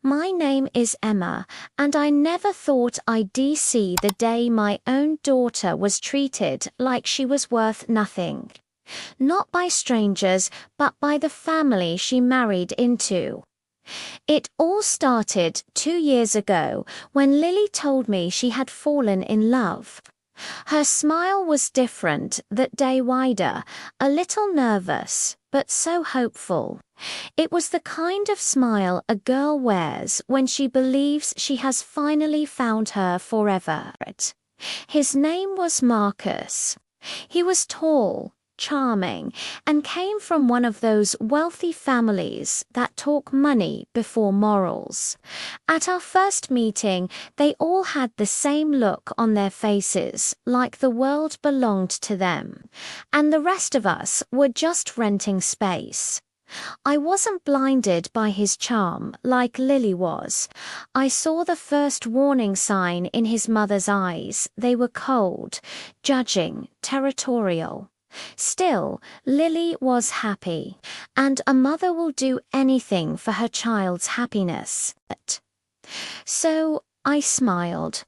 My name is Emma, and I never thought I'd see the day my own daughter was treated like she was worth nothing. Not by strangers, but by the family she married into. It all started 2 years ago when Lily told me she had fallen in love. Her smile was different that day, wider, a little nervous, but so hopeful. It was the kind of smile a girl wears when she believes she has finally found her forever. His name was Marcus. He was tall, charming, and came from one of those wealthy families that talk money before morals. At our first meeting, they all had the same look on their faces, like the world belonged to them, and the rest of us were just renting space. I wasn't blinded by his charm like Lily was. I saw the first warning sign in his mother's eyes. They were cold, judging, territorial. Still, Lily was happy, and a mother will do anything for her child's happiness. So I smiled.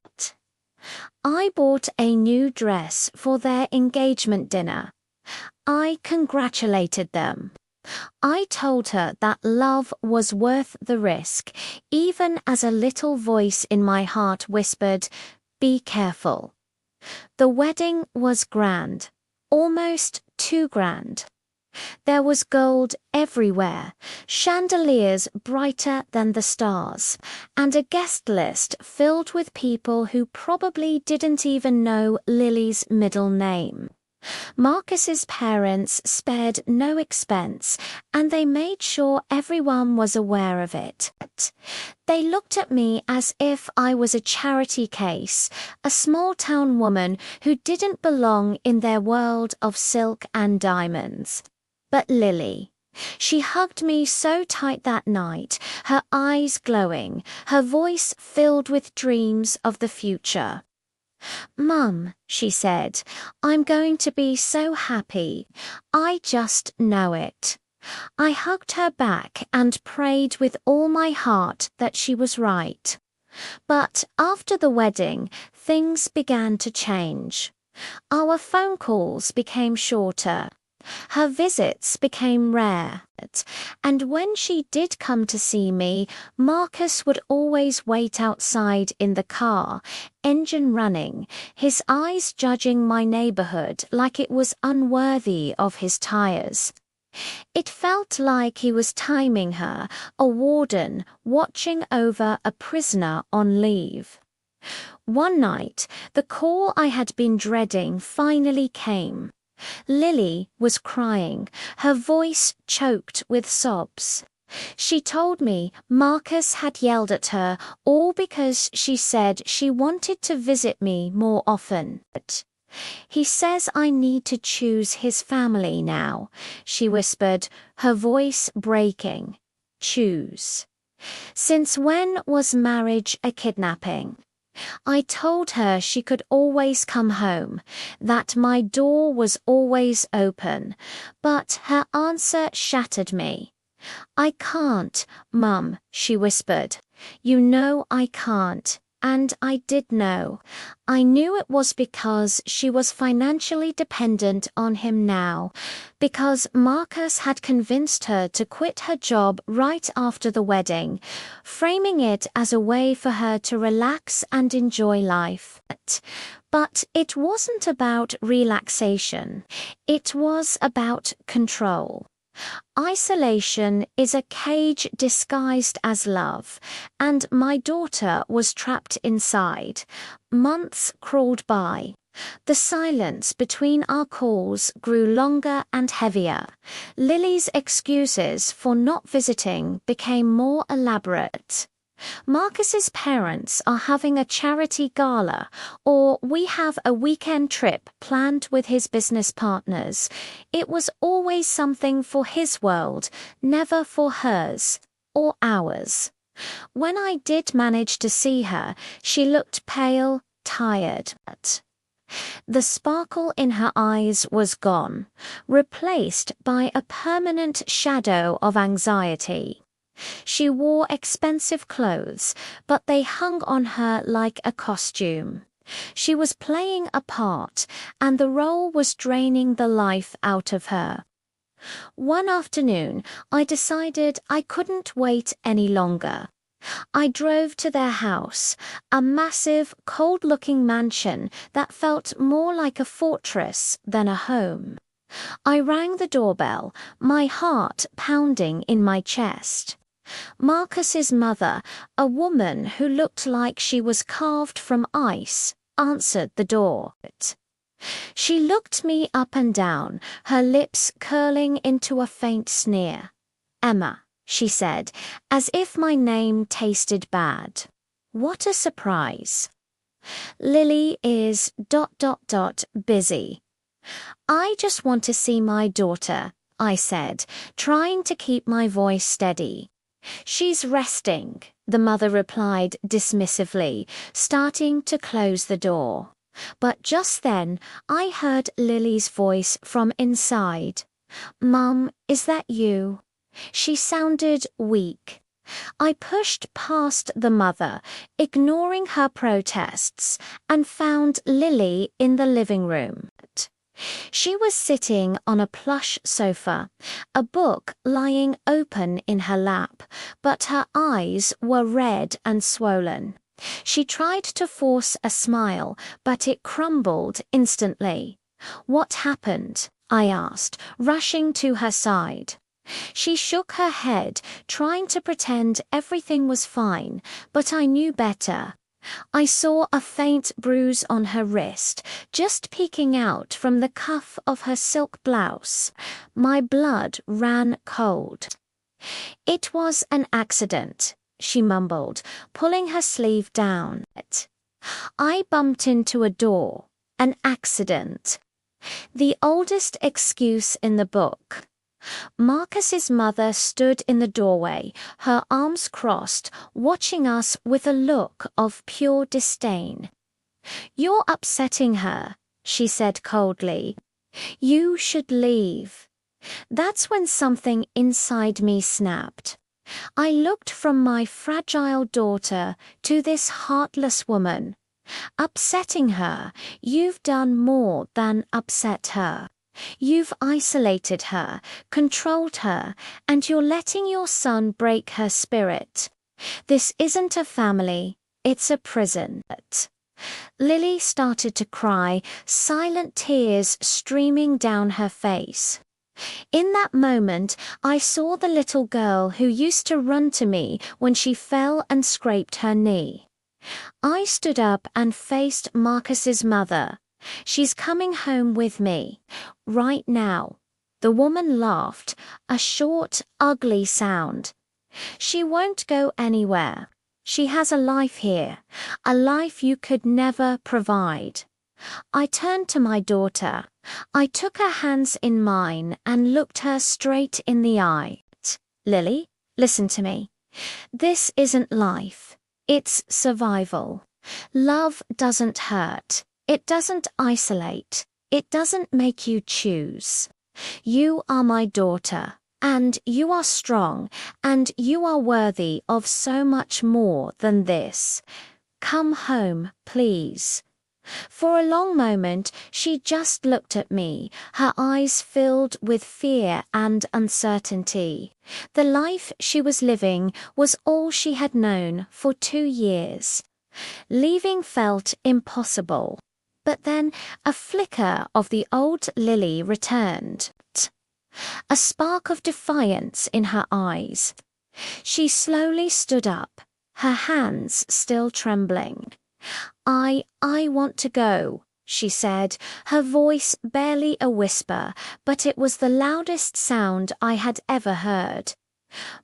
I bought a new dress for their engagement dinner. I congratulated them. I told her that love was worth the risk, even as a little voice in my heart whispered, "Be careful." The wedding was grand. Almost too grand. There was gold everywhere, chandeliers brighter than the stars, and a guest list filled with people who probably didn't even know Lily's middle name. Marcus's parents spared no expense, and they made sure everyone was aware of it. They looked at me as if I was a charity case, a small-town woman who didn't belong in their world of silk and diamonds. But Lily, she hugged me so tight that night, her eyes glowing, her voice filled with dreams of the future. "Mum," she said, "I'm going to be so happy. I just know it." I hugged her back and prayed with all my heart that she was right. But after the wedding, things began to change. Our phone calls became shorter. Her visits became rare, and when she did come to see me, Marcus would always wait outside in the car, engine running, his eyes judging my neighborhood like it was unworthy of his tires. It felt like he was timing her, a warden watching over a prisoner on leave. One night, the call I had been dreading finally came. Lily was crying, her voice choked with sobs. She told me Marcus had yelled at her, all because she said she wanted to visit me more often. "He says I need to choose his family now," she whispered, her voice breaking. "Choose. Since when was marriage a kidnapping?" I told her she could always come home, that my door was always open, but her answer shattered me. "I can't, Mum," she whispered. "You know I can't." And I did know. I knew it was because she was financially dependent on him now, because Marcus had convinced her to quit her job right after the wedding, framing it as a way for her to relax and enjoy life. But it wasn't about relaxation. It was about control. Isolation is a cage disguised as love, and my daughter was trapped inside. Months crawled by. The silence between our calls grew longer and heavier. Lily's excuses for not visiting became more elaborate. "Marcus's parents are having a charity gala," or "we have a weekend trip planned with his business partners." It was always something for his world, never for hers or ours. When I did manage to see her, she looked pale, tired. The sparkle in her eyes was gone, replaced by a permanent shadow of anxiety. She wore expensive clothes, but they hung on her like a costume. She was playing a part, and the role was draining the life out of her. One afternoon, I decided I couldn't wait any longer. I drove to their house, a massive, cold-looking mansion that felt more like a fortress than a home. I rang the doorbell, my heart pounding in my chest. Marcus's mother, a woman who looked like she was carved from ice, answered the door. She looked me up and down, her lips curling into a faint sneer. "Emma," she said, as if my name tasted bad. "What a surprise." "Lily is ... busy. I just want to see my daughter," I said, trying to keep my voice steady. "She's resting," the mother replied dismissively, starting to close the door. But just then, I heard Lily's voice from inside. "Mum, is that you?" She sounded weak. I pushed past the mother, ignoring her protests, and found Lily in the living room. She was sitting on a plush sofa, a book lying open in her lap, but her eyes were red and swollen. She tried to force a smile, but it crumbled instantly. "What happened?" I asked, rushing to her side. She shook her head, trying to pretend everything was fine, but I knew better. I saw a faint bruise on her wrist, just peeking out from the cuff of her silk blouse. My blood ran cold. "It was an accident," she mumbled, pulling her sleeve down. "I bumped into a door. An accident. The oldest excuse in the book." Marcus's mother stood in the doorway, her arms crossed, watching us with a look of pure disdain. "You're upsetting her," she said coldly. "You should leave." That's when something inside me snapped. I looked from my fragile daughter to this heartless woman. Upsetting her, you've done more than upset her. You've isolated her, controlled her, and you're letting your son break her spirit. This isn't a family, it's a prison. Lily started to cry, silent tears streaming down her face. In that moment, I saw the little girl who used to run to me when she fell and scraped her knee. I stood up and faced Marcus's mother. "She's coming home with me. Right now." The woman laughed, a short, ugly sound. "She won't go anywhere. She has a life here, a life you could never provide." I turned to my daughter. I took her hands in mine and looked her straight in the eye. "Lily, listen to me. This isn't life. It's survival. Love doesn't hurt. It doesn't isolate. It doesn't make you choose. You are my daughter, and you are strong, and you are worthy of so much more than this. Come home, please." For a long moment, she just looked at me, her eyes filled with fear and uncertainty. The life she was living was all she had known for 2 years. Leaving felt impossible. But then a flicker of the old Lily returned. A spark of defiance in her eyes. She slowly stood up, her hands still trembling. I want to go," she said, her voice barely a whisper, but it was the loudest sound I had ever heard.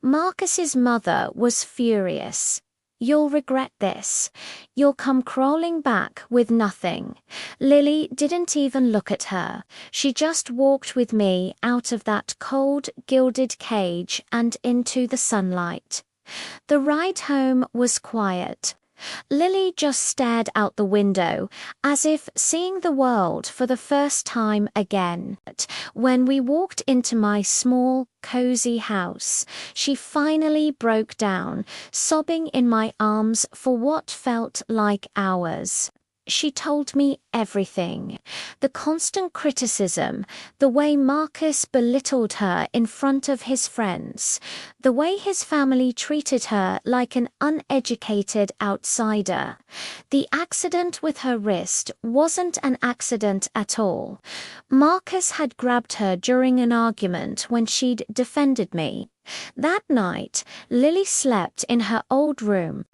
Marcus's mother was furious. "You'll regret this. You'll come crawling back with nothing." Lily didn't even look at her. She just walked with me out of that cold, gilded cage and into the sunlight. The ride home was quiet. Lily just stared out the window, as if seeing the world for the first time again. When we walked into my small, cozy house, she finally broke down, sobbing in my arms for what felt like hours. She told me everything. The constant criticism, the way Marcus belittled her in front of his friends, the way his family treated her like an uneducated outsider. The accident with her wrist wasn't an accident at all. Marcus had grabbed her during an argument when she'd defended me. That night, Lily slept in her old room.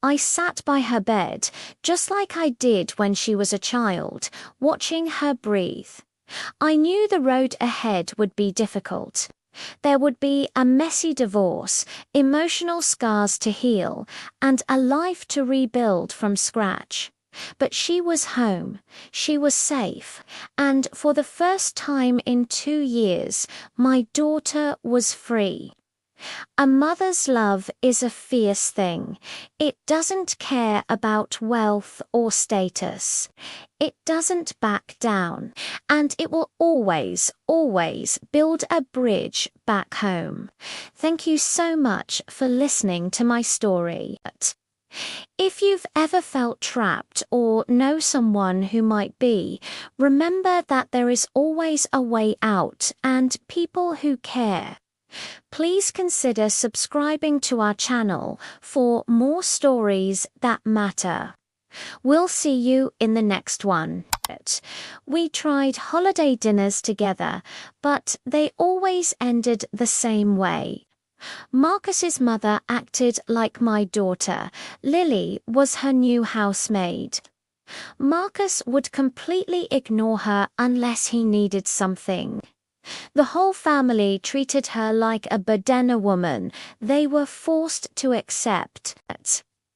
I sat by her bed, just like I did when she was a child, watching her breathe. I knew the road ahead would be difficult. There would be a messy divorce, emotional scars to heal, and a life to rebuild from scratch. But she was home, she was safe, and for the first time in 2 years, my daughter was free. A mother's love is a fierce thing. It doesn't care about wealth or status. It doesn't back down, and it will always, always build a bridge back home. Thank you so much for listening to my story. If you've ever felt trapped or know someone who might be, remember that there is always a way out and people who care. Please consider subscribing to our channel for more stories that matter. We'll see you in the next one. We tried holiday dinners together, but they always ended the same way. Marcus's mother acted like my daughter. Lily was her new housemaid. Marcus would completely ignore her unless he needed something. The whole family treated her like a Badena woman they were forced to accept.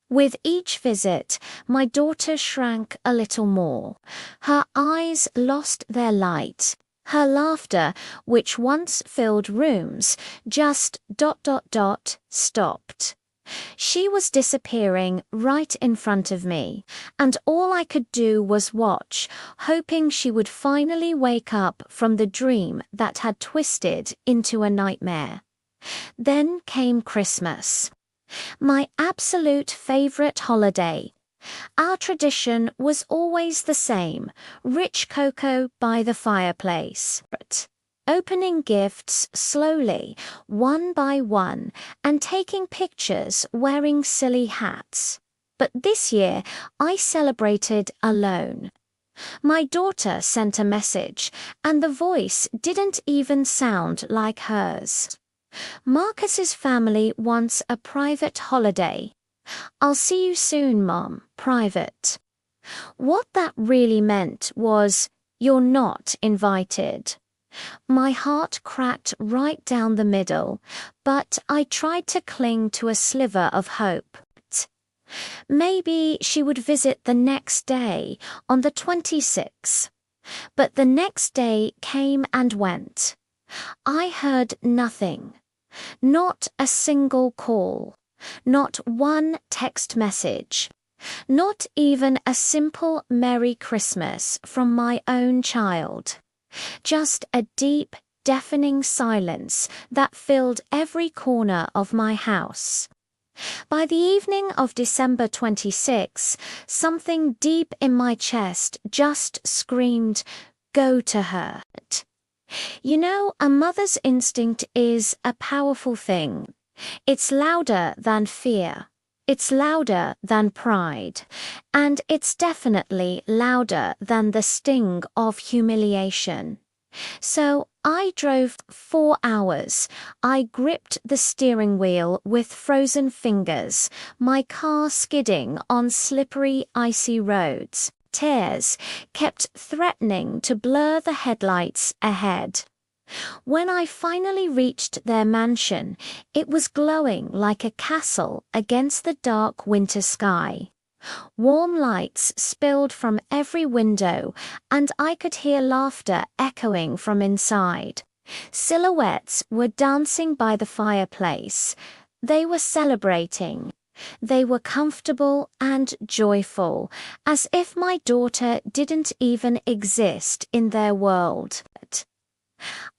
With each visit, my daughter shrank a little more. Her eyes lost their light. Her laughter, which once filled rooms, just ... stopped. She was disappearing right in front of me, and all I could do was watch, hoping she would finally wake up from the dream that had twisted into a nightmare. Then came Christmas. My absolute favorite holiday. Our tradition was always the same: rich cocoa by the fireplace. Opening gifts slowly, one by one, and taking pictures wearing silly hats. But this year, I celebrated alone. My daughter sent a message, and the voice didn't even sound like hers. Marcus's family wants a private holiday. I'll see you soon, Mom. Private. What that really meant was, you're not invited. My heart cracked right down the middle, but I tried to cling to a sliver of hope. Maybe she would visit the next day, on the 26th. But the next day came and went. I heard nothing. Not a single call. Not one text message. Not even a simple Merry Christmas from my own child. Just a deep, deafening silence that filled every corner of my house. By the evening of December 26, something deep in my chest just screamed, "Go to her." You know, a mother's instinct is a powerful thing. It's louder than fear. It's louder than pride. And it's definitely louder than the sting of humiliation. So I drove 4 hours. I gripped the steering wheel with frozen fingers, my car skidding on slippery, icy roads. Tears kept threatening to blur the headlights ahead. When I finally reached their mansion, it was glowing like a castle against the dark winter sky. Warm lights spilled from every window, and I could hear laughter echoing from inside. Silhouettes were dancing by the fireplace. They were celebrating. They were comfortable and joyful, as if my daughter didn't even exist in their world.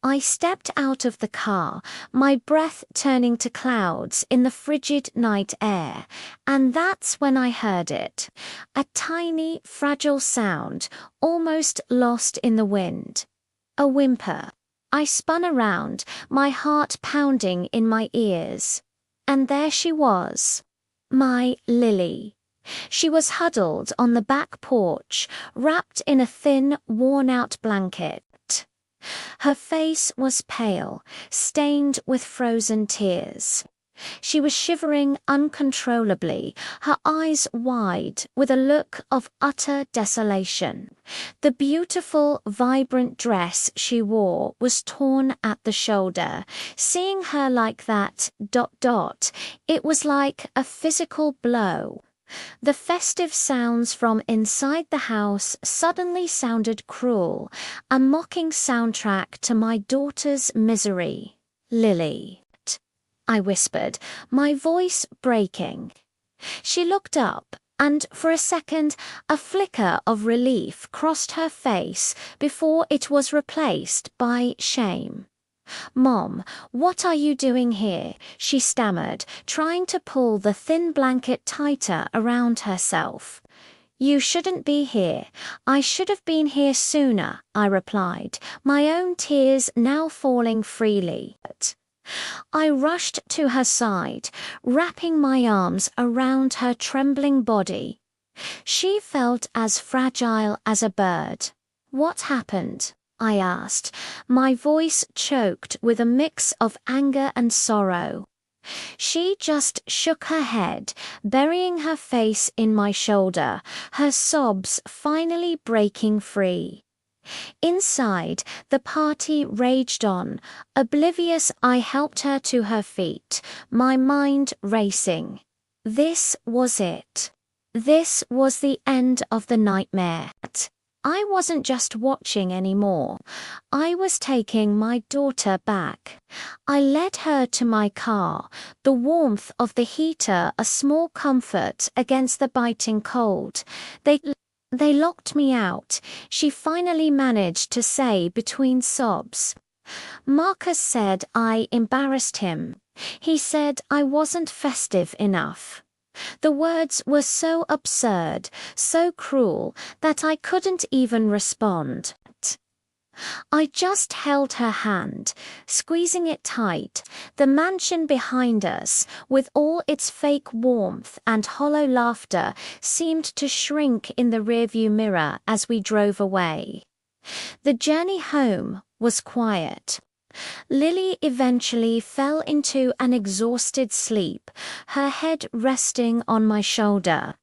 I stepped out of the car, my breath turning to clouds in the frigid night air, and that's when I heard it. A tiny, fragile sound, almost lost in the wind. A whimper. I spun around, my heart pounding in my ears. And there she was. My Lily. She was huddled on the back porch, wrapped in a thin, worn-out blanket. Her face was pale, stained with frozen tears. She was shivering uncontrollably, her eyes wide with a look of utter desolation. The beautiful, vibrant dress she wore was torn at the shoulder. Seeing her like that, it was like a physical blow. The festive sounds from inside the house suddenly sounded cruel, a mocking soundtrack to my daughter's misery. Lily, I whispered, my voice breaking. She looked up, and for a second, a flicker of relief crossed her face before it was replaced by shame. "Mom, what are you doing here?" she stammered, trying to pull the thin blanket tighter around herself. "You shouldn't be here. I should have been here sooner," I replied, my own tears now falling freely. I rushed to her side, wrapping my arms around her trembling body. She felt as fragile as a bird. "What happened?" I asked, my voice choked with a mix of anger and sorrow. She just shook her head, burying her face in my shoulder, her sobs finally breaking free. Inside, the party raged on. Oblivious, I helped her to her feet, my mind racing. This was it. This was the end of the nightmare. I wasn't just watching anymore. I was taking my daughter back. I led her to my car, the warmth of the heater a small comfort against the biting cold. They locked me out, she finally managed to say between sobs. Marcus said I embarrassed him. He said I wasn't festive enough. The words were so absurd, so cruel, that I couldn't even respond. I just held her hand, squeezing it tight. The mansion behind us, with all its fake warmth and hollow laughter, seemed to shrink in the rearview mirror as we drove away. The journey home was quiet. Lily eventually fell into an exhausted sleep, her head resting on my shoulder.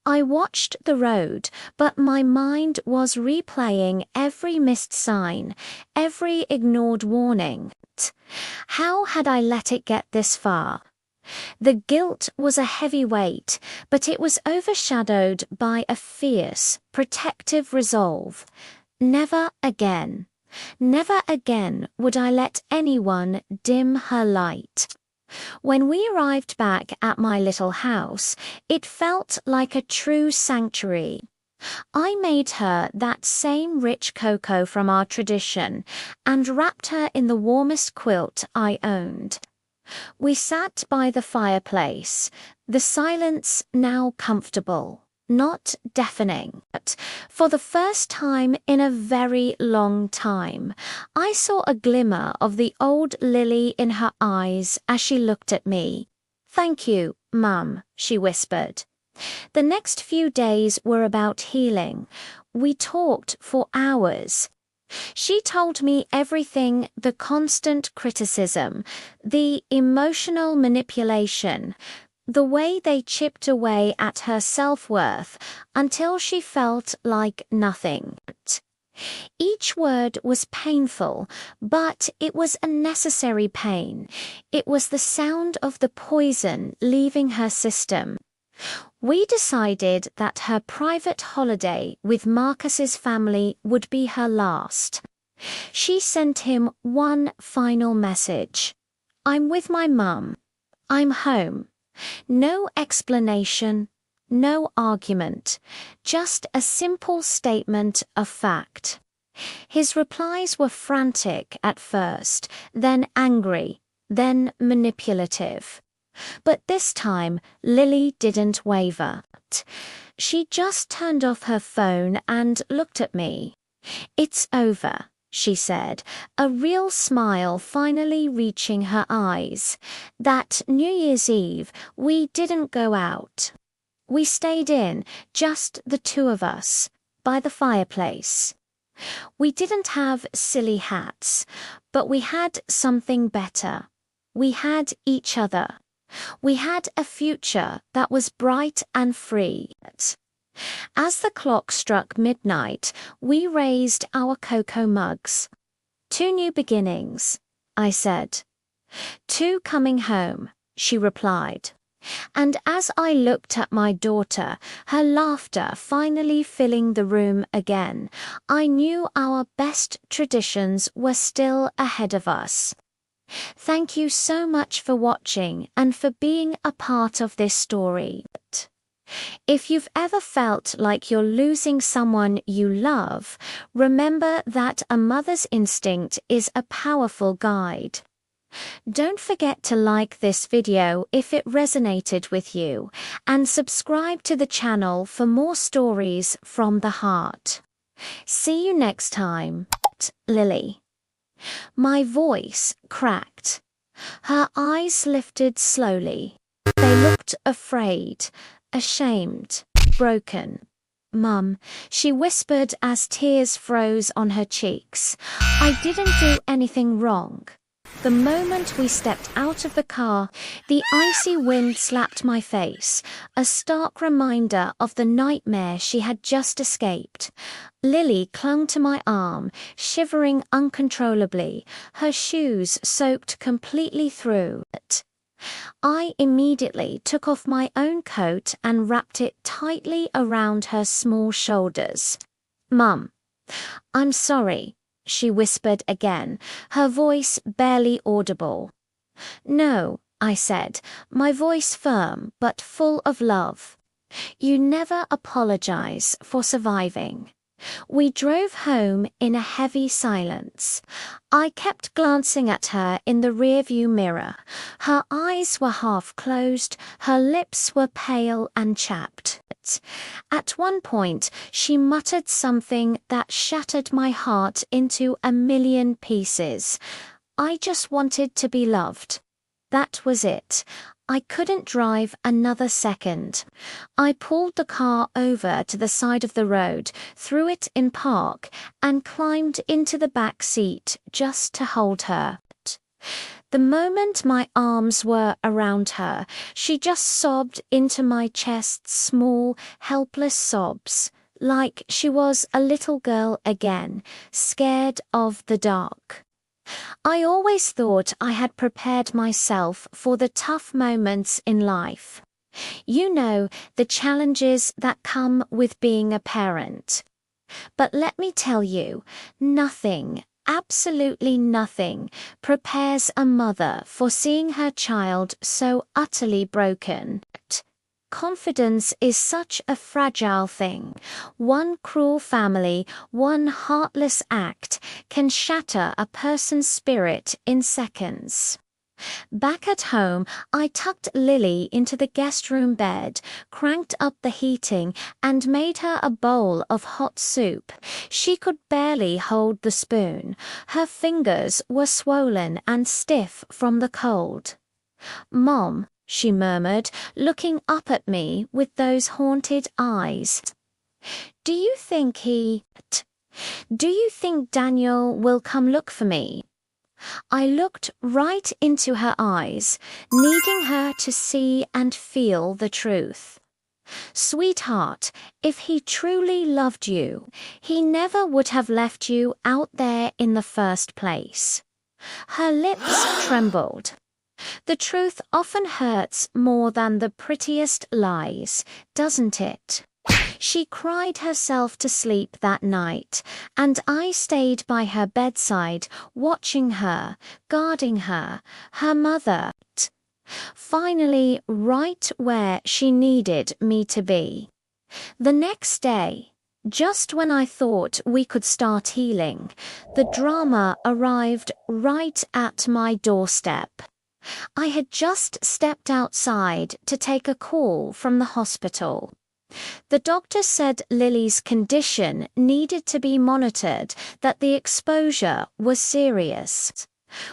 I watched the road, but my mind was replaying every missed sign, every ignored warning. How had I let it get this far? The guilt was a heavy weight, but it was overshadowed by a fierce, protective resolve. Never again. Never again would I let anyone dim her light. When we arrived back at my little house, it felt like a true sanctuary. I made her that same rich cocoa from our tradition and wrapped her in the warmest quilt I owned. We sat by the fireplace, the silence now comfortable, not deafening. For the first time in a very long time, I saw a glimmer of the old Lily in her eyes as she looked at me. "Thank you, Mum," she whispered. The next few days were about healing. We talked for hours. She told me everything, the constant criticism, the emotional manipulation, the way they chipped away at her self-worth until she felt like nothing. Each word was painful, but it was a necessary pain. It was the sound of the poison leaving her system. We decided that her private holiday with Marcus's family would be her last. She sent him one final message. "I'm with my mum. I'm home." No explanation, no argument, just a simple statement of fact. His replies were frantic at first, then angry, then manipulative. But this time, Lily didn't waver. She just turned off her phone and looked at me. "It's over," she said, a real smile finally reaching her eyes. "That New Year's Eve, we didn't go out. We stayed in, just the two of us, by the fireplace. We didn't have silly hats, but we had something better. We had each other. We had a future that was bright and free." As the clock struck midnight, we raised our cocoa mugs. "Two new beginnings," I said. "Two coming home," she replied. And as I looked at my daughter, her laughter finally filling the room again, I knew our best traditions were still ahead of us. Thank you so much for watching and for being a part of this story. If you've ever felt like you're losing someone you love, remember that a mother's instinct is a powerful guide. Don't forget to like this video if it resonated with you, and subscribe to the channel for more stories from the heart. See you next time. Lily. My voice cracked. Her eyes lifted slowly. They looked afraid, ashamed, broken. "Mum," she whispered as tears froze on her cheeks, "I didn't do anything wrong." The moment we stepped out of the car, the icy wind slapped my face, a stark reminder of the nightmare she had just escaped. Lily clung to my arm, shivering uncontrollably, her shoes soaked completely through. I immediately took off my own coat and wrapped it tightly around her small shoulders. "Mum, I'm sorry," she whispered again, her voice barely audible. "No," I said, my voice firm but full of love. "You never apologize for surviving." We drove home in a heavy silence. I kept glancing at her in the rearview mirror. Her eyes were half closed, her lips were pale and chapped. At one point, she muttered something that shattered my heart into a million pieces. I just wanted to be loved. That was it. I couldn't drive another second. I pulled the car over to the side of the road, threw it in park, and climbed into the back seat just to hold her. The moment my arms were around her, she just sobbed into my chest, small, helpless sobs, like she was a little girl again, scared of the dark. I always thought I had prepared myself for the tough moments in life. You know, the challenges that come with being a parent. But let me tell you, nothing, absolutely nothing, prepares a mother for seeing her child so utterly broken. Confidence is such a fragile thing. One cruel family, one heartless act can shatter a person's spirit in seconds. Back at home, I tucked Lily into the guest room bed, cranked up the heating, and made her a bowl of hot soup. She could barely hold the spoon. Her fingers were swollen and stiff from the cold. "Mom," she murmured, looking up at me with those haunted eyes. Do you think Daniel will come look for me?" I looked right into her eyes, needing her to see and feel the truth. "Sweetheart, if he truly loved you, he never would have left you out there in the first place." Her lips trembled. The truth often hurts more than the prettiest lies, doesn't it? She cried herself to sleep that night, and I stayed by her bedside, watching her, guarding her, her mother. finally right where she needed me to be. The next day, just when I thought we could start healing, the drama arrived right at my doorstep. I had just stepped outside to take a call from the hospital. The doctor said Lily's condition needed to be monitored, that the exposure was serious.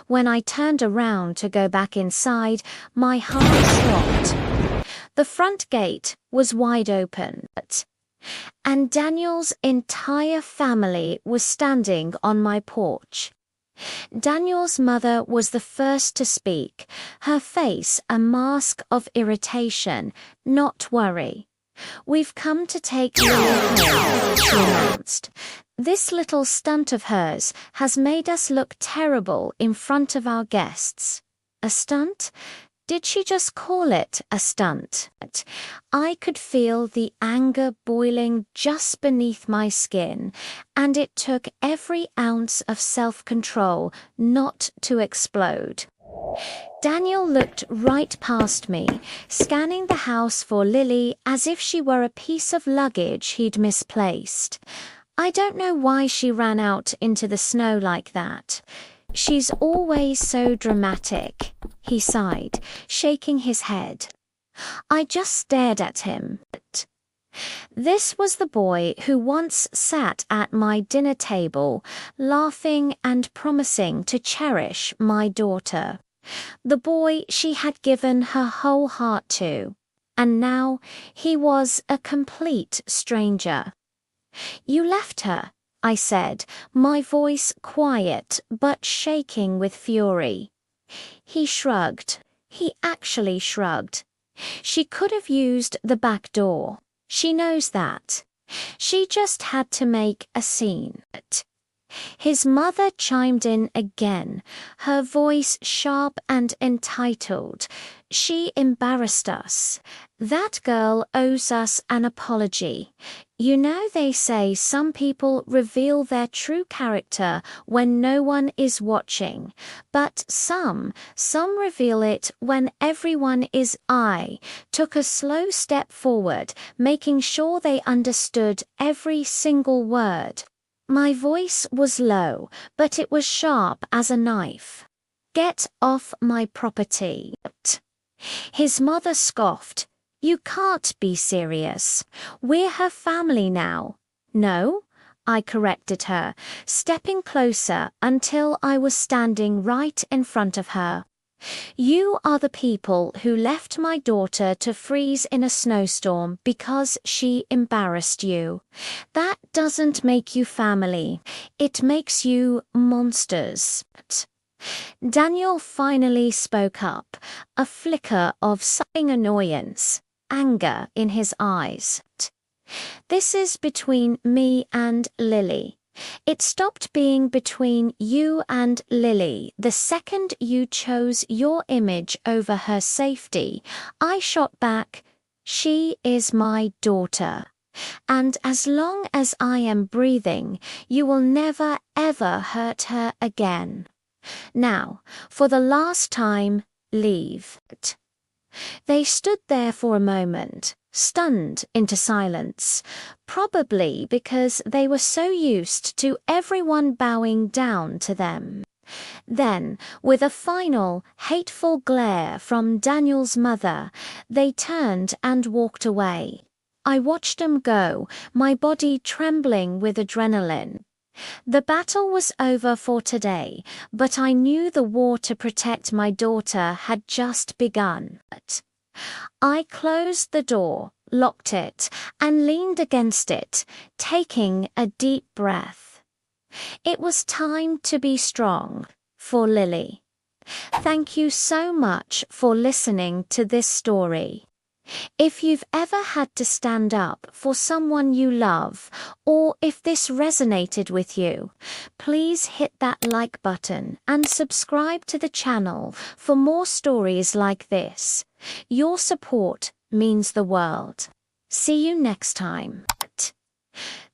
When I turned around to go back inside, my heart stopped. The front gate was wide open, and Daniel's entire family was standing on my porch. Daniel's mother was the first to speak, her face a mask of irritation, not worry. "We've come to take Lily home," she announced. "This little stunt of hers has made us look terrible in front of our guests." A stunt? Did she just call it a stunt? I could feel the anger boiling just beneath my skin, and it took every ounce of self-control not to explode. Daniel looked right past me, scanning the house for Lily as if she were a piece of luggage he'd misplaced. "I don't know why she ran out into the snow like that. She's always so dramatic," he sighed, shaking his head. I just stared at him. This was the boy who once sat at my dinner table, laughing and promising to cherish my daughter. The boy she had given her whole heart to, and now he was a complete stranger. "You left her," I said, my voice quiet but shaking with fury. He shrugged. He actually shrugged. "She could have used the back door. She knows that. She just had to make a scene." His mother chimed in again, her voice sharp and entitled. "She embarrassed us. That girl owes us an apology. You know they say some people reveal their true character when no one is watching, but some reveal it when everyone is." I took a slow step forward, making sure they understood every single word. My voice was low, but it was sharp as a knife. "Get off my property." His mother scoffed. "You can't be serious. We're her family now." "No," I corrected her, stepping closer until I was standing right in front of her. "You are the people who left my daughter to freeze in a snowstorm because she embarrassed you. That doesn't make you family. It makes you monsters." Daniel finally spoke up, a flicker of sighing annoyance, anger in his eyes. "This is between me and Lily. It stopped being between you and Lily the second you chose your image over her safety." I shot back, "She is my daughter. And as long as I am breathing, you will never ever hurt her again. Now, for the last time, leave." They stood there for a moment, stunned into silence, probably because they were so used to everyone bowing down to them. Then, with a final, hateful glare from Daniel's mother, they turned and walked away. I watched them go, my body trembling with adrenaline. The battle was over for today, but I knew the war to protect my daughter had just begun. I closed the door, locked it, and leaned against it, taking a deep breath. It was time to be strong, for Lily. Thank you so much for listening to this story. If you've ever had to stand up for someone you love, or if this resonated with you, please hit that like button and subscribe to the channel for more stories like this. Your support means the world. See you next time.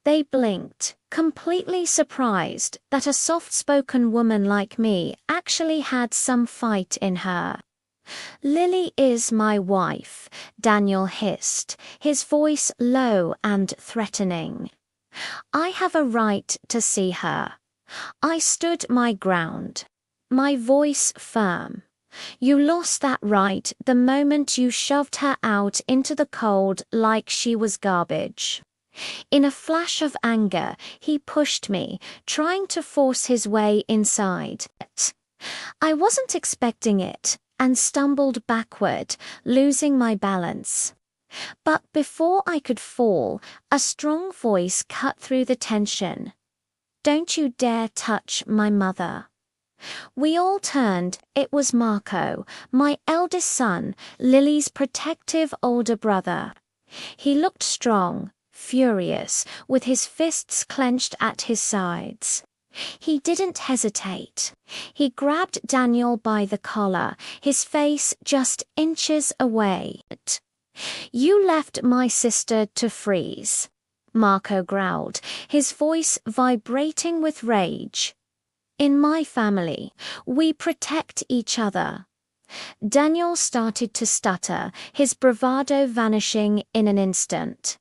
They blinked, completely surprised that a soft-spoken woman like me actually had some fight in her. Lily is my wife, Daniel hissed, his voice low and threatening. I have a right to see her. I stood my ground, my voice firm. You lost that right the moment you shoved her out into the cold like she was garbage. In a flash of anger, he pushed me, trying to force his way inside. I wasn't expecting it, and stumbled backward, losing my balance. But before I could fall, a strong voice cut through the tension. Don't you dare touch my mother. We all turned. It was Marco, my eldest son, Lily's protective older brother. He looked strong, furious, with his fists clenched at his sides. He didn't hesitate. He grabbed Daniel by the collar, his face just inches away. You left my sister to freeze, Marco growled, his voice vibrating with rage. In my family, we protect each other. Daniel started to stutter, his bravado vanishing in an instant.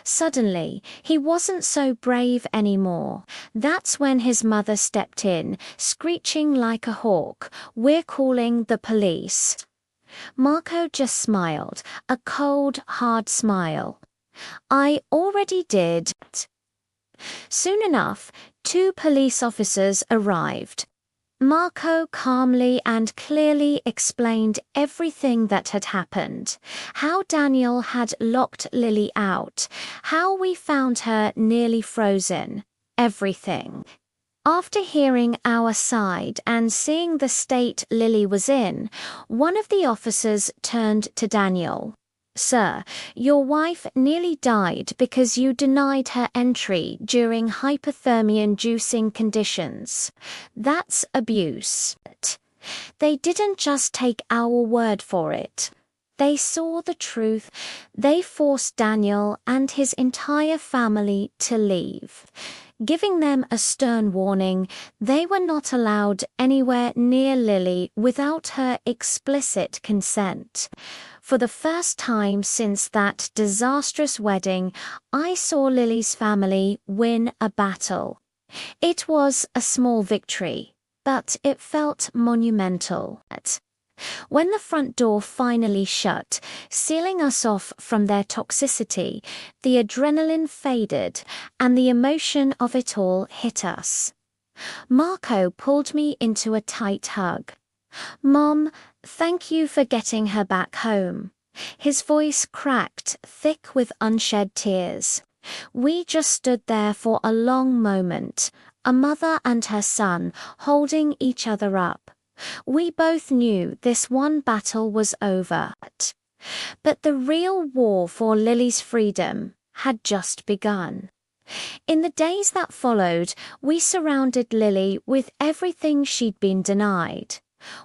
Suddenly, he wasn't so brave anymore. That's when his mother stepped in, screeching like a hawk, "We're calling the police." Marco just smiled, a cold, hard smile. I already did. Soon enough, 2 police officers arrived. Marco calmly and clearly explained everything that had happened, how Daniel had locked Lily out, how we found her nearly frozen, everything. After hearing our side and seeing the state Lily was in, one of the officers turned to Daniel. "Sir, your wife nearly died because you denied her entry during hypothermia-inducing conditions. That's abuse." They didn't just take our word for it. They saw the truth. They forced Daniel and his entire family to leave, giving them a stern warning they were not allowed anywhere near Lily without her explicit consent. For the first time since that disastrous wedding, I saw Lily's family win a battle. It was a small victory, but it felt monumental. When the front door finally shut, sealing us off from their toxicity, the adrenaline faded and the emotion of it all hit us. Marco pulled me into a tight hug. "Mom, thank you for getting her back home." His voice cracked, thick with unshed tears. We just stood there for a long moment, a mother and her son holding each other up. We both knew this one battle was over. But the real war for Lily's freedom had just begun. In the days that followed, we surrounded Lily with everything she'd been denied: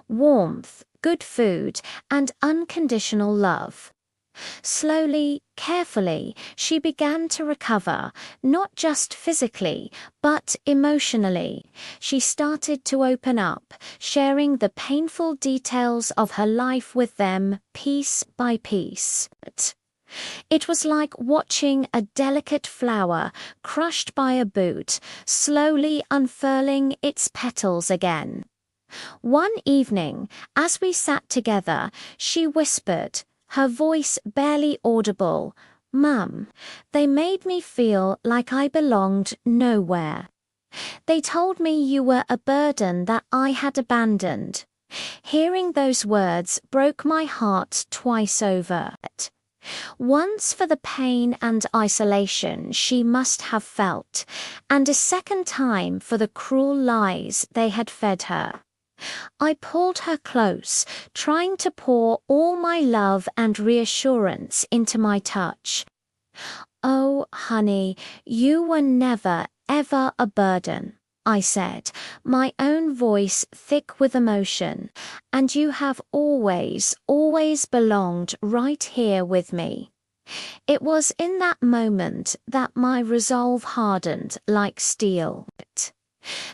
warmth, good food, and unconditional love. Slowly, carefully, she began to recover, not just physically, but emotionally. She started to open up, sharing the painful details of her life with them, piece by piece. It was like watching a delicate flower crushed by a boot, slowly unfurling its petals again. One evening, as we sat together, she whispered, her voice barely audible, "Mum, they made me feel like I belonged nowhere. They told me you were a burden that I had abandoned." Hearing those words broke my heart twice over. Once for the pain and isolation she must have felt, and a second time for the cruel lies they had fed her. I pulled her close, trying to pour all my love and reassurance into my touch. "Oh, honey, you were never, ever a burden," I said, my own voice thick with emotion, "and you have always, always belonged right here with me." It was in that moment that my resolve hardened like steel.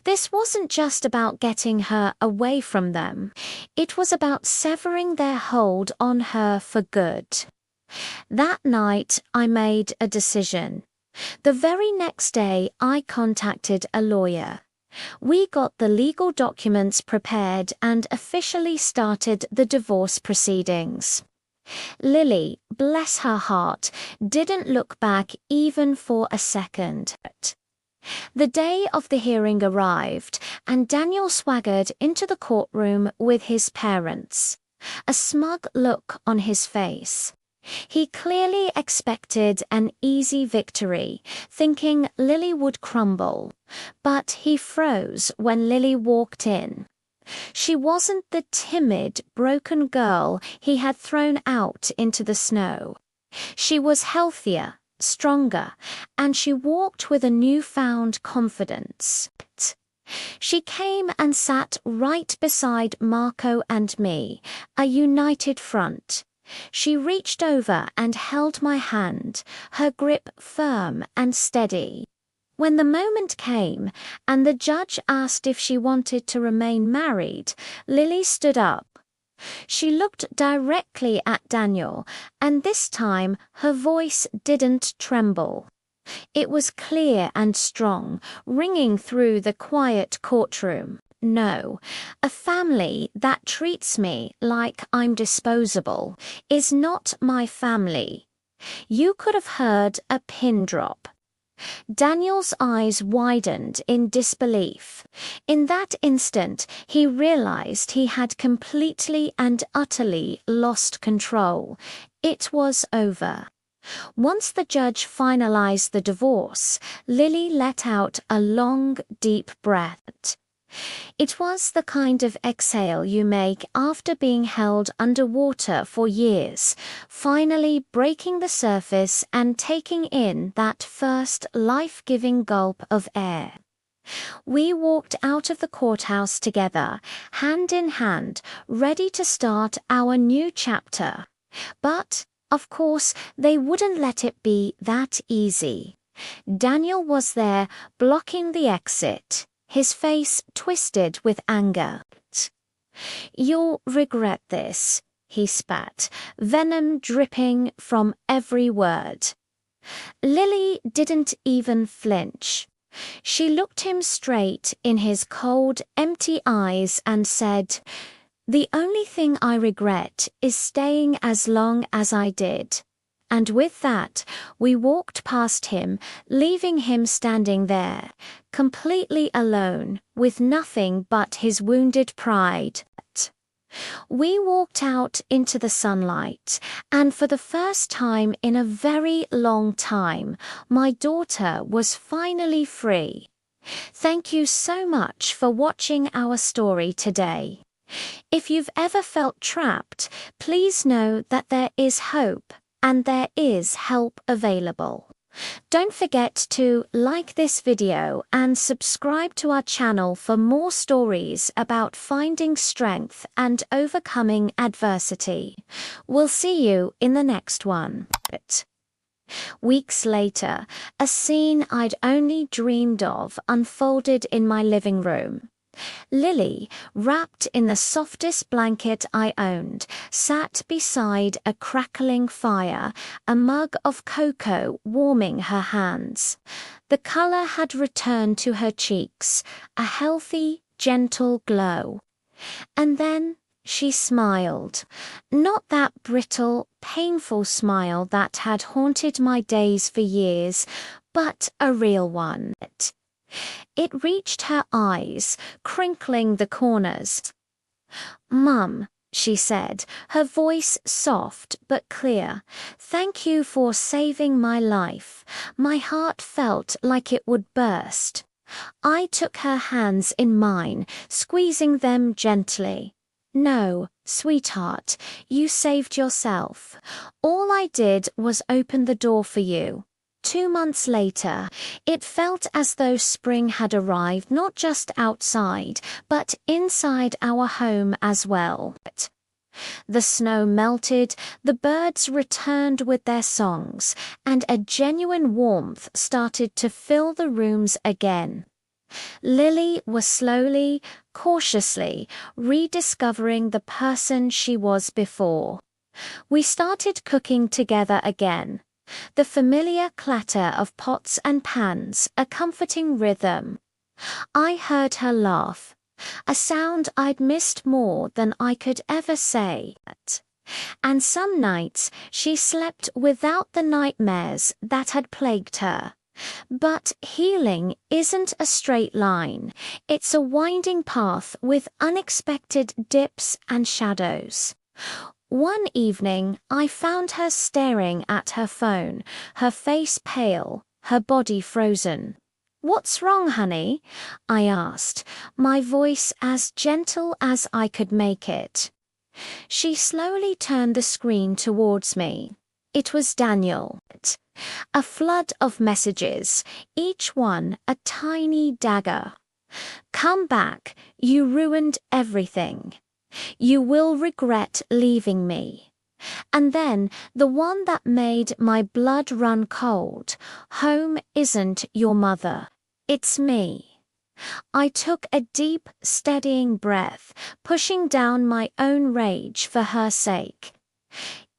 This wasn't just about getting her away from them. It was about severing their hold on her for good. That night, I made a decision. The very next day, I contacted a lawyer. We got the legal documents prepared and officially started the divorce proceedings. Lily, bless her heart, didn't look back even for a second. The day of the hearing arrived, and Daniel swaggered into the courtroom with his parents, a smug look on his face. He clearly expected an easy victory, thinking Lily would crumble, but he froze when Lily walked in. She wasn't the timid, broken girl he had thrown out into the snow. She was healthier, stronger, and she walked with a newfound confidence. She came and sat right beside Marco and me, a united front. She reached over and held my hand, her grip firm and steady. When the moment came and the judge asked if she wanted to remain married, Lily stood up. She looked directly at Daniel, and this time her voice didn't tremble. It was clear and strong, ringing through the quiet courtroom. No, a family that treats me like I'm disposable is not my family. You could have heard a pin drop. Daniel's eyes widened in disbelief. In that instant, he realized he had completely and utterly lost control. It was over. Once the judge finalized the divorce, Lily let out a long, deep breath. It was the kind of exhale you make after being held underwater for years, finally breaking the surface and taking in that first life-giving gulp of air. We walked out of the courthouse together, hand in hand, ready to start our new chapter. But, of course, they wouldn't let it be that easy. Daniel was there, blocking the exit, his face twisted with anger. "You'll regret this," he spat, venom dripping from every word. Lily didn't even flinch. She looked him straight in his cold, empty eyes and said, "The only thing I regret is staying as long as I did." And with that, we walked past him, leaving him standing there, completely alone, with nothing but his wounded pride. We walked out into the sunlight, and for the first time in a very long time, my daughter was finally free. Thank you so much for watching our story today. If you've ever felt trapped, please know that there is hope. And there is help available. Don't forget to like this video and subscribe to our channel for more stories about finding strength and overcoming adversity. We'll see you in the next one. Weeks later, a scene I'd only dreamed of unfolded in my living room. Lily, wrapped in the softest blanket I owned, sat beside a crackling fire, a mug of cocoa warming her hands. The color had returned to her cheeks, a healthy, gentle glow. And then she smiled. Not that brittle, painful smile that had haunted my days for years, but a real one. It reached her eyes, crinkling the corners. "Mum," she said, her voice soft but clear, "thank you for saving my life." My heart felt like it would burst. I took her hands in mine, squeezing them gently. "No, sweetheart, you saved yourself. All I did was open the door for you." 2 months later, it felt as though spring had arrived not just outside, but inside our home as well. The snow melted, the birds returned with their songs, and a genuine warmth started to fill the rooms again. Lily was slowly, cautiously rediscovering the person she was before. We started cooking together again. The familiar clatter of pots and pans, a comforting rhythm. I heard her laugh, a sound I'd missed more than I could ever say. And some nights she slept without the nightmares that had plagued her. But healing isn't a straight line. It's a winding path with unexpected dips and shadows. One evening, I found her staring at her phone, her face pale, her body frozen. "What's wrong, honey?" I asked, my voice as gentle as I could make it. She slowly turned the screen towards me. It was Daniel. A flood of messages, each one a tiny dagger. "Come back, you ruined everything. You will regret leaving me." And then the one that made my blood run cold. "Home isn't your mother. It's me." I took a deep, steadying breath, pushing down my own rage for her sake.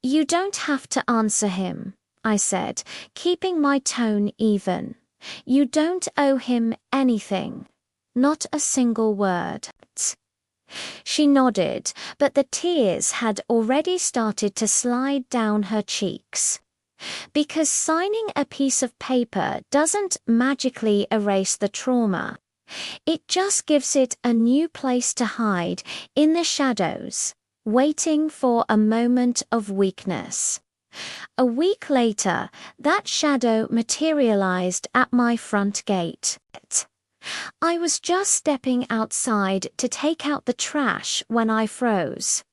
"You don't have to answer him," I said, keeping my tone even. "You don't owe him anything. Not a single word." She nodded, but the tears had already started to slide down her cheeks. Because signing a piece of paper doesn't magically erase the trauma. It just gives it a new place to hide in the shadows, waiting for a moment of weakness. A week later, that shadow materialized at my front gate. I was just stepping outside to take out the trash when I froze.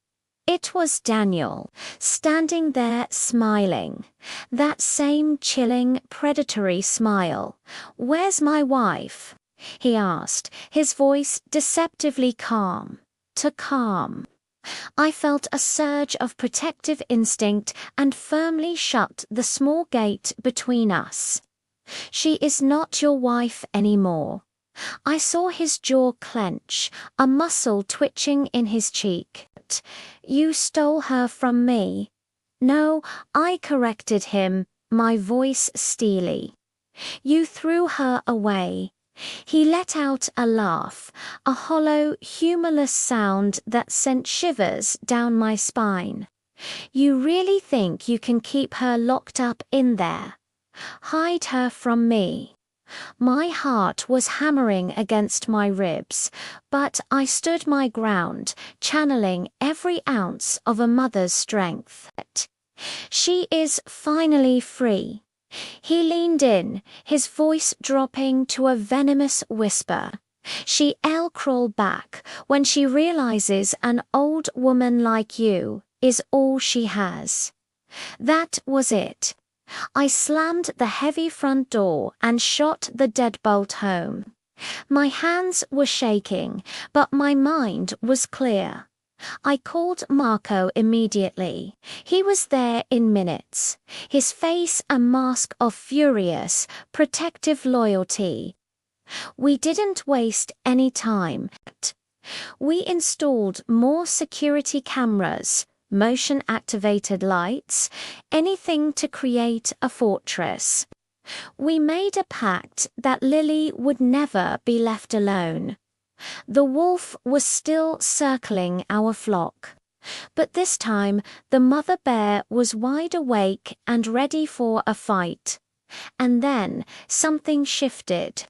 It was Daniel, standing there smiling. That same chilling, predatory smile. "Where's my wife?" he asked, his voice deceptively calm. Too calm. I felt a surge of protective instinct and firmly shut the small gate between us. "She is not your wife anymore." I saw his jaw clench, a muscle twitching in his cheek. "You stole her from me." "No," I corrected him, my voice steely. "You threw her away." He let out a laugh, a hollow, humorless sound that sent shivers down my spine. "You really think you can keep her locked up in there? Hide her from me?" My heart was hammering against my ribs, but I stood my ground, channeling every ounce of a mother's strength. "She is finally free." He leaned in, his voice dropping to a venomous whisper. "She'll crawl back when she realizes an old woman like you is all she has." That was it. I slammed the heavy front door and shot the deadbolt home. My hands were shaking, but my mind was clear. I called Marco immediately. He was there in minutes, his face a mask of furious, protective loyalty. We didn't waste any time. We installed more security cameras, motion-activated lights, anything to create a fortress. We made a pact that Lily would never be left alone. The wolf was still circling our flock, but this time the mother bear was wide awake and ready for a fight. And then something shifted.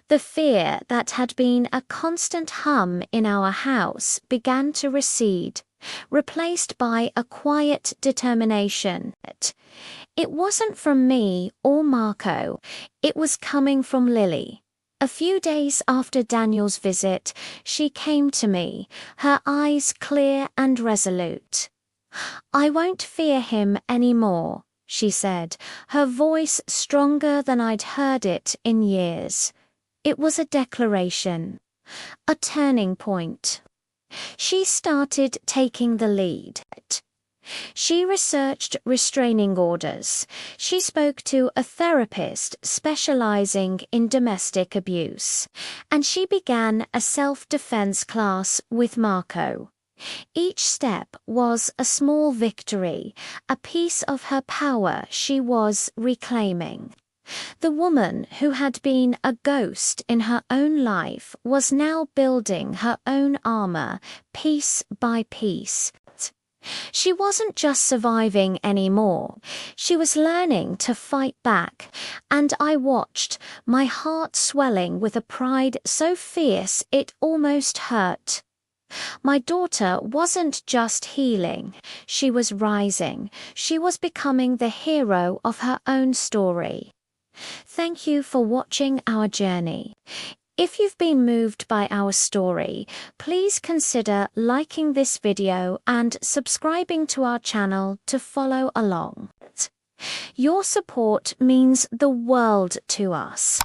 The fear that had been a constant hum in our house began to recede, replaced by a quiet determination. It wasn't from me or Marco, it was coming from Lily. A few days after Daniel's visit, she came to me, her eyes clear and resolute. "I won't fear him anymore," she said, her voice stronger than I'd heard it in years. It was a declaration, a turning point. She started taking the lead. She researched restraining orders. She spoke to a therapist specializing in domestic abuse. And she began a self-defense class with Marco. Each step was a small victory, a piece of her power she was reclaiming. The woman who had been a ghost in her own life was now building her own armor, piece by piece. She wasn't just surviving anymore. She was learning to fight back, and I watched, my heart swelling with a pride so fierce it almost hurt. My daughter wasn't just healing, she was rising. She was becoming the hero of her own story. Thank you for watching our journey. If you've been moved by our story, please consider liking this video and subscribing to our channel to follow along. Your support means the world to us.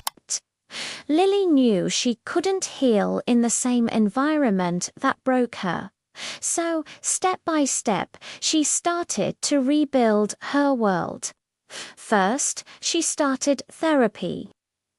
Lily knew she couldn't heal in the same environment that broke her. So, step by step, she started to rebuild her world. First, she started therapy.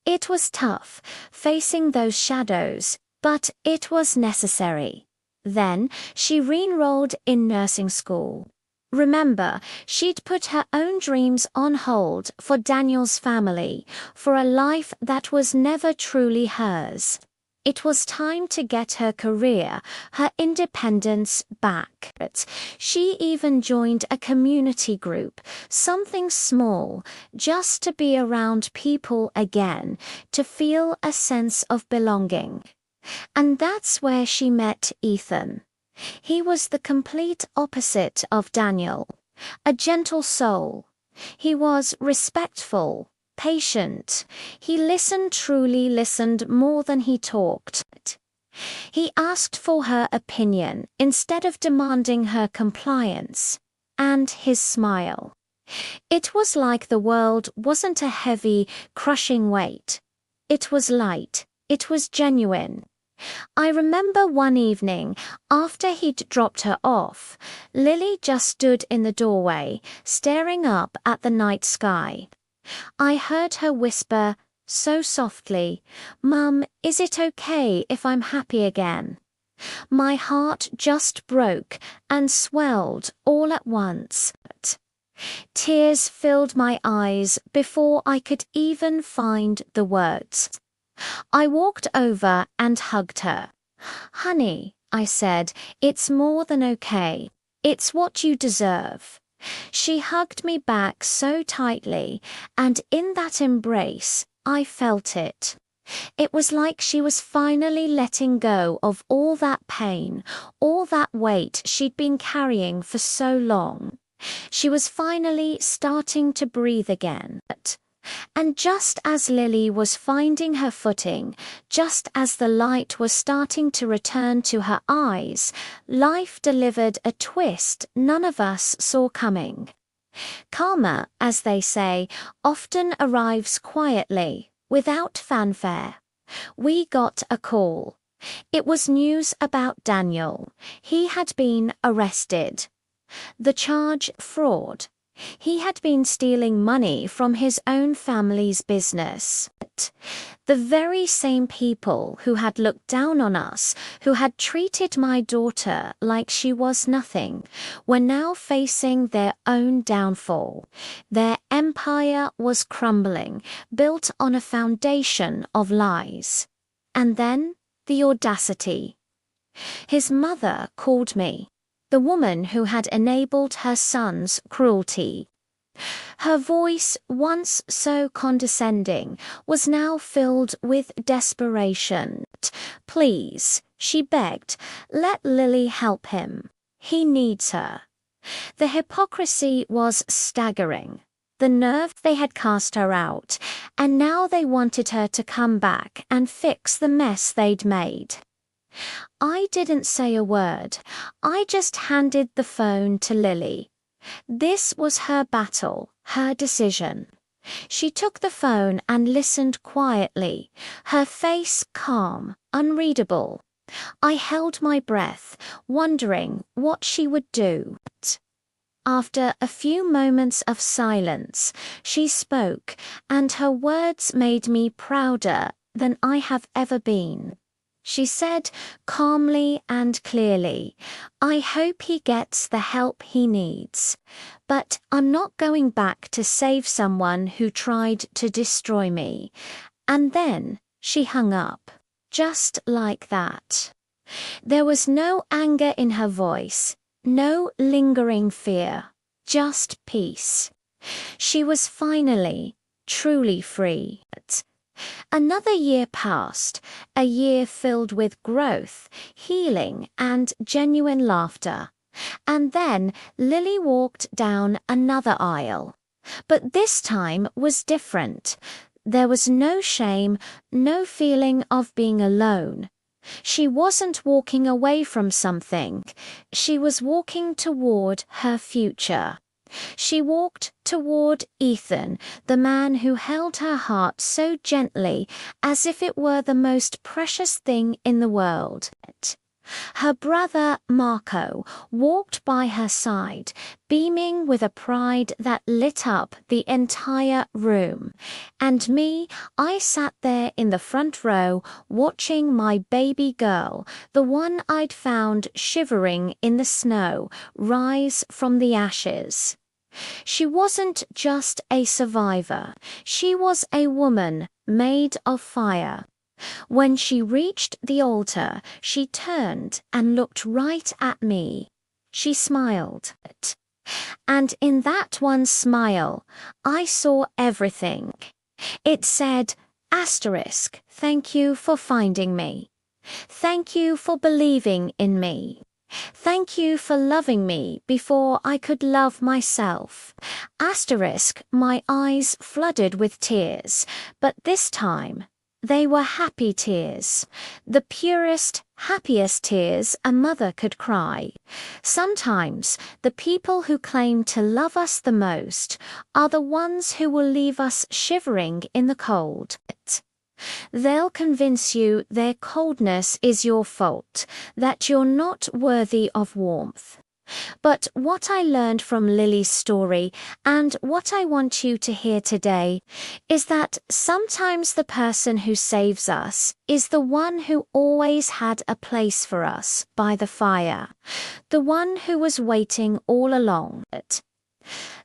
It was tough, facing those shadows, but it was necessary. Then, she re-enrolled in nursing school. Remember, she'd put her own dreams on hold for Daniel's family, for a life that was never truly hers. It was time to get her career, her independence back. She even joined a community group, something small, just to be around people again, to feel a sense of belonging. And that's where she met Ethan. He was the complete opposite of Daniel, a gentle soul. He was respectful, patient. He truly listened more than he talked. He asked for her opinion instead of demanding her compliance. And his smile. It was like the world wasn't a heavy, crushing weight. It was light. It was genuine. I remember one evening, after he'd dropped her off, Lily just stood in the doorway, staring up at the night sky. I heard her whisper, so softly, "Mum, is it okay if I'm happy again?" My heart just broke and swelled all at once. Tears filled my eyes before I could even find the words. I walked over and hugged her. "Honey," I said, "it's more than okay. It's what you deserve." She hugged me back so tightly, and in that embrace, I felt it. It was like she was finally letting go of all that pain, all that weight she'd been carrying for so long. She was finally starting to breathe again. And just as Lily was finding her footing, just as the light was starting to return to her eyes, life delivered a twist none of us saw coming. Karma, as they say, often arrives quietly, without fanfare. We got a call. It was news about Daniel. He had been arrested. The charge, fraud. He had been stealing money from his own family's business. The very same people who had looked down on us, who had treated my daughter like she was nothing, were now facing their own downfall. Their empire was crumbling, built on a foundation of lies. And then, the audacity. His mother called me. The woman who had enabled her son's cruelty. Her voice, once so condescending, was now filled with desperation. "Please," she begged, "let Lily help him. He needs her." The hypocrisy was staggering. The nerve they had cast her out, and now they wanted her to come back and fix the mess they'd made. I didn't say a word. I just handed the phone to Lily. This was her battle, her decision. She took the phone and listened quietly, her face calm, unreadable. I held my breath, wondering what she would do. After a few moments of silence, she spoke, and her words made me prouder than I have ever been. She said calmly and clearly, "I hope he gets the help he needs. But I'm not going back to save someone who tried to destroy me." And then she hung up. Just like that. There was no anger in her voice, no lingering fear, just peace. She was finally, truly free. Another year passed, a year filled with growth, healing, and genuine laughter. And then Lily walked down another aisle. But this time was different. There was no shame, no feeling of being alone. She wasn't walking away from something. She was walking toward her future. She walked toward Ethan, the man who held her heart so gently as if it were the most precious thing in the world. Her brother, Marco, walked by her side, beaming with a pride that lit up the entire room. And me, I sat there in the front row, watching my baby girl, the one I'd found shivering in the snow, rise from the ashes. She wasn't just a survivor. She was a woman made of fire. When she reached the altar, she turned and looked right at me. She smiled. And in that one smile, I saw everything. It said, asterisk, thank you for finding me. Thank you for believing in me. Thank you for loving me before I could love myself. Asterisk, my eyes flooded with tears, but this time they were happy tears, the purest, happiest tears a mother could cry. Sometimes the people who claim to love us the most are the ones who will leave us shivering in the cold. They'll convince you their coldness is your fault, that you're not worthy of warmth. But what I learned from Lily's story, and what I want you to hear today, is that sometimes the person who saves us is the one who always had a place for us by the fire, the one who was waiting all along.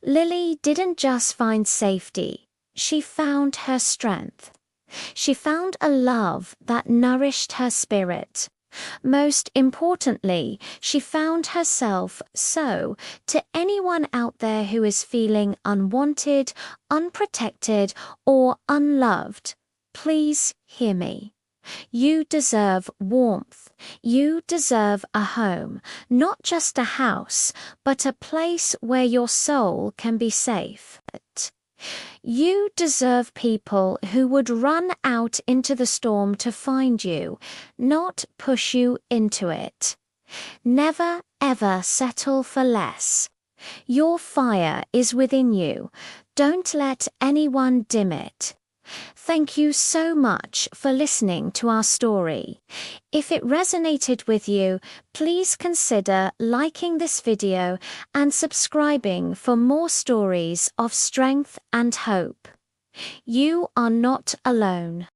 Lily didn't just find safety, she found her strength. She found a love that nourished her spirit. Most importantly, she found herself. So, to anyone out there who is feeling unwanted, unprotected, or unloved, please hear me. You deserve warmth. You deserve a home, not just a house, but a place where your soul can be safe. You deserve people who would run out into the storm to find you, not push you into it. Never, ever settle for less. Your fire is within you. Don't let anyone dim it. Thank you so much for listening to our story. If it resonated with you, please consider liking this video and subscribing for more stories of strength and hope. You are not alone.